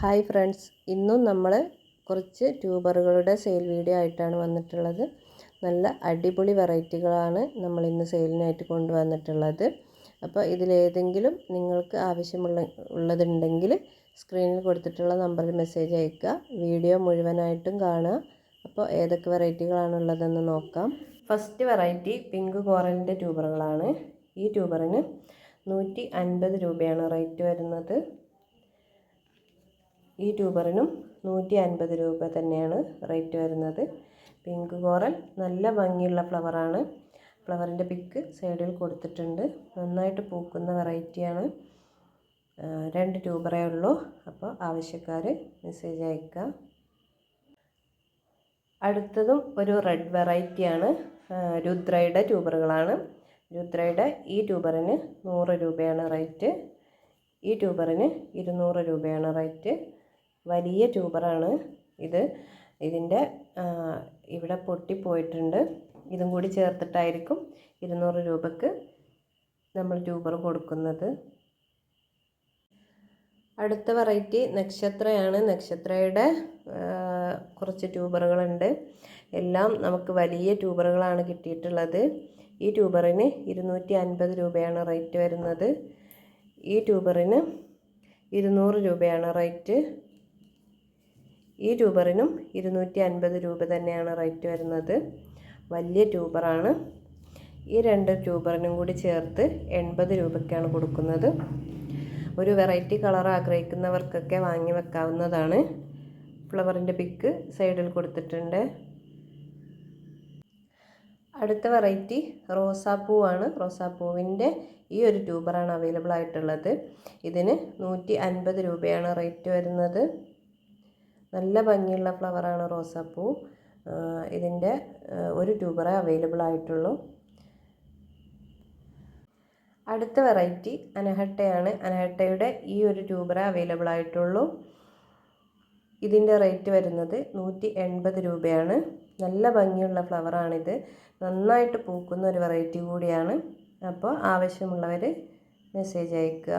Hi friends, ഇന്നും നമ്മൾ കുറച്ച് ട്യൂബറുകളുടെ സെയിൽ വീഡിയോ ആയിട്ടാണ് വന്നിട്ടുള്ളത്. നല്ല അടിപൊളി വെറൈറ്റികളാണ് നമ്മൾ ഇന്ന് സെയിലിനായിട്ട് കൊണ്ടുവന്നിട്ടുള്ളത്. അപ്പോൾ ഇതിലേതെങ്കിലും നിങ്ങൾക്ക് ഉള്ളതുണ്ടെങ്കിൽ സ്ക്രീനിൽ കൊടുത്തിട്ടുള്ള നമ്പറിൽ മെസ്സേജ് അയയ്ക്കുക. വീഡിയോ മുഴുവനായിട്ടും കാണുക. അപ്പോൾ ഏതൊക്കെ വെറൈറ്റികളാണുള്ളതെന്ന് നോക്കാം. ഫസ്റ്റ് വെറൈറ്റി പിങ്ക് കോറലിൻ്റെ ട്യൂബറുകളാണ്. ഈ ട്യൂബറിന് 150 രൂപയാണ് റേറ്റ് വരുന്നത്. ഈ ട്യൂബറിനും 150 രൂപ തന്നെയാണ് റേറ്റ് വരുന്നത്. പിങ്ക് കോറൽ നല്ല ഭംഗിയുള്ള ഫ്ലവറാണ്. ഫ്ലവറിൻ്റെ പിക്ക് സൈഡിൽ കൊടുത്തിട്ടുണ്ട്. നന്നായിട്ട് പൂക്കുന്ന വെറൈറ്റിയാണ്. 2 ട്യൂബറേ ഉള്ളൂ. അപ്പോൾ ആവശ്യക്കാർ മെസ്സേജ് അയക്കുക. അടുത്തതും ഒരു റെഡ് വെറൈറ്റിയാണ്. രുദ്രയുടെ ട്യൂബറുകളാണ്. രുദ്രയുടെ ഈ ട്യൂബറിന് 100 രൂപയാണ് റേറ്റ്. ഈ ട്യൂബറിന് 200 രൂപയാണ് റേറ്റ്. വലിയ ട്യൂബറാണ് ഇത്. ഇതിൻ്റെ ഇവിടെ പൊട്ടിപ്പോയിട്ടുണ്ട്. ഇതും കൂടി ചേർത്തിട്ടായിരിക്കും 200 രൂപക്ക് നമ്മൾ ട്യൂബർ കൊടുക്കുന്നത്. അടുത്ത വെറൈറ്റി നക്ഷത്രയാണ്. നക്ഷത്രയുടെ കുറച്ച് ട്യൂബറുകളുണ്ട്. എല്ലാം നമുക്ക് വലിയ ട്യൂബറുകളാണ് കിട്ടിയിട്ടുള്ളത്. ഈ ട്യൂബറിന് 250 രൂപയാണ് റേറ്റ് വരുന്നത്. ഈ ട്യൂബറിന് 200 രൂപയാണ് റേറ്റ്. ഈ ട്യൂബറിനും 250 രൂപ തന്നെയാണ് റേറ്റ് വരുന്നത്. വലിയ ട്യൂബറാണ്. ഈ 2 ട്യൂബറിനും കൂടി ചേർത്ത് 80 രൂപയ്ക്കാണ് കൊടുക്കുന്നത്. ഒരു വെറൈറ്റി കളർ ആഗ്രഹിക്കുന്നവർക്കൊക്കെ വാങ്ങി വെക്കാവുന്നതാണ്. ഫ്ലവറിൻ്റെ പിക്ക് സൈഡിൽ കൊടുത്തിട്ടുണ്ട്. അടുത്ത വെറൈറ്റി റോസാപ്പൂവാണ്. റോസാപ്പൂവിൻ്റെ ഈ ഒരു ട്യൂബറാണ് അവൈലബിൾ ആയിട്ടുള്ളത്. ഇതിന് 150 രൂപയാണ് റേറ്റ് വരുന്നത്. നല്ല ഭംഗിയുള്ള ഫ്ലവറാണ് റോസാപ്പൂ. ഇതിൻ്റെ ഒരു ട്യൂബറേ അവൈലബിൾ ആയിട്ടുള്ളൂ. അടുത്ത വെറൈറ്റി അനഹട്ടയാണ്. അനഹട്ടയുടെ ഈ ഒരു ട്യൂബറേ അവൈലബിൾ ആയിട്ടുള്ളൂ. ഇതിൻ്റെ റേറ്റ് വരുന്നത് 180 രൂപയാണ്. നല്ല ഭംഗിയുള്ള ഫ്ലവറാണിത്. നന്നായിട്ട് പൂക്കുന്ന ഒരു വെറൈറ്റി കൂടിയാണ്. അപ്പോൾ ആവശ്യമുള്ളവർ മെസ്സേജ് അയയ്ക്കുക.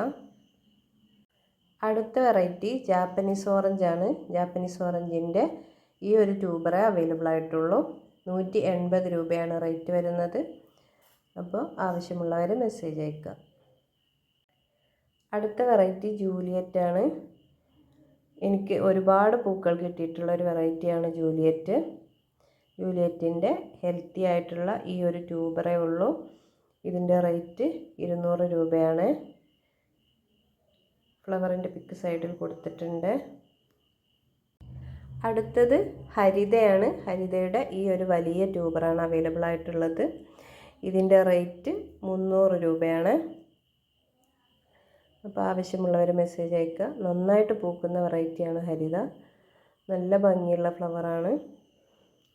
അടുത്ത വെറൈറ്റി ജാപ്പനീസ് ഓറഞ്ചാണ്. ജാപ്പനീസ് ഓറഞ്ചിൻ്റെ ഈ ഒരു ട്യൂബറേ അവൈലബിൾ ആയിട്ടുള്ളൂ. 180 രൂപയാണ് റേറ്റ് വരുന്നത്. അപ്പോൾ ആവശ്യമുള്ളവർ മെസ്സേജ് അയയ്ക്കുക. അടുത്ത വെറൈറ്റി ജൂലിയറ്റാണ്. എനിക്ക് ഒരുപാട് പൂക്കൾ കിട്ടിയിട്ടുള്ള ഒരു വെറൈറ്റിയാണ് ജൂലിയറ്റ്. ജൂലിയറ്റിൻ്റെ ഹെൽത്തി ആയിട്ടുള്ള ഈ ഒരു ട്യൂബറേ ഉള്ളൂ. ഇതിൻ്റെ റേറ്റ് 200 രൂപയാണ്. ഫ്ലവറിൻ്റെ പിക്ക് സൈഡിൽ കൊടുത്തിട്ടുണ്ട്. അടുത്തത് ഹരിതയാണ്. ഹരിതയുടെ ഈ ഒരു വലിയ ട്യൂബറാണ് അവൈലബിൾ ആയിട്ടുള്ളത്. ഇതിൻ്റെ റേറ്റ് 300 രൂപയാണ്. അപ്പോൾ ആവശ്യമുള്ളവർ മെസ്സേജ് അയക്കുക. നന്നായിട്ട് പൂക്കുന്ന വെറൈറ്റിയാണ് ഹരിത. നല്ല ഭംഗിയുള്ള ഫ്ലവറാണ്.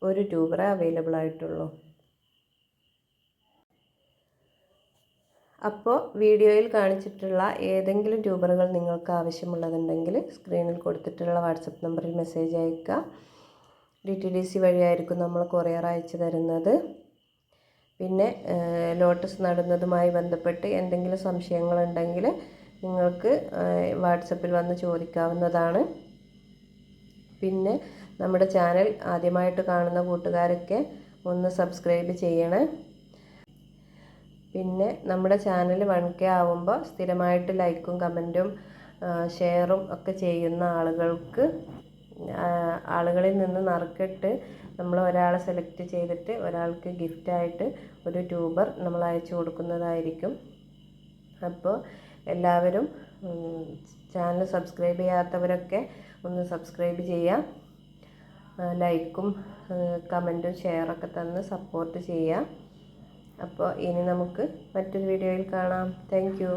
ഒരു ട്യൂബറേ അവൈലബിൾ ആയിട്ടുള്ളൂ. അപ്പോൾ വീഡിയോയിൽ കാണിച്ചിട്ടുള്ള ഏതെങ്കിലും ട്യൂബറുകൾ നിങ്ങൾക്ക് ആവശ്യമുള്ളതുണ്ടെങ്കിൽ സ്ക്രീനിൽ കൊടുത്തിട്ടുള്ള വാട്സപ്പ് നമ്പറിൽ മെസ്സേജ് അയക്കുക. DTDC വഴിയായിരിക്കും നമ്മൾ കൊറിയർ അയച്ചു തരുന്നത്. പിന്നെ ലോട്ടസ് നടുന്നതുമായി ബന്ധപ്പെട്ട് എന്തെങ്കിലും സംശയങ്ങളുണ്ടെങ്കിൽ നിങ്ങൾക്ക് വാട്സപ്പിൽ വന്ന് ചോദിക്കാവുന്നതാണ്. പിന്നെ നമ്മുടെ ചാനൽ ആദ്യമായിട്ട് കാണുന്ന കൂട്ടുകാരൊക്കെ ഒന്ന് സബ്സ്ക്രൈബ് ചെയ്യണേ. പിന്നെ നമ്മുടെ ചാനൽ 1K ആവുമ്പോൾ സ്ഥിരമായിട്ട് ലൈക്കും കമൻറ്റും ഷെയറും ഒക്കെ ചെയ്യുന്ന ആളുകളിൽ നിന്ന് നറുക്കിട്ട് നമ്മൾ ഒരാളെ സെലക്ട് ചെയ്തിട്ട് ഒരാൾക്ക് ഗിഫ്റ്റായിട്ട് ഒരു ട്യൂബർ നമ്മൾ അയച്ചു കൊടുക്കുന്നതായിരിക്കും. അപ്പോൾ എല്ലാവരും ചാനൽ സബ്സ്ക്രൈബ് ചെയ്യാത്തവരൊക്കെ ഒന്ന് സബ്സ്ക്രൈബ് ചെയ്യുക. ലൈക്കും കമൻറ്റും ഷെയറൊക്കെ തന്ന് സപ്പോർട്ട് ചെയ്യുക. അപ്പോൾ ഇനി നമുക്ക് മറ്റൊരു വീഡിയോയിൽ കാണാം. Thank you.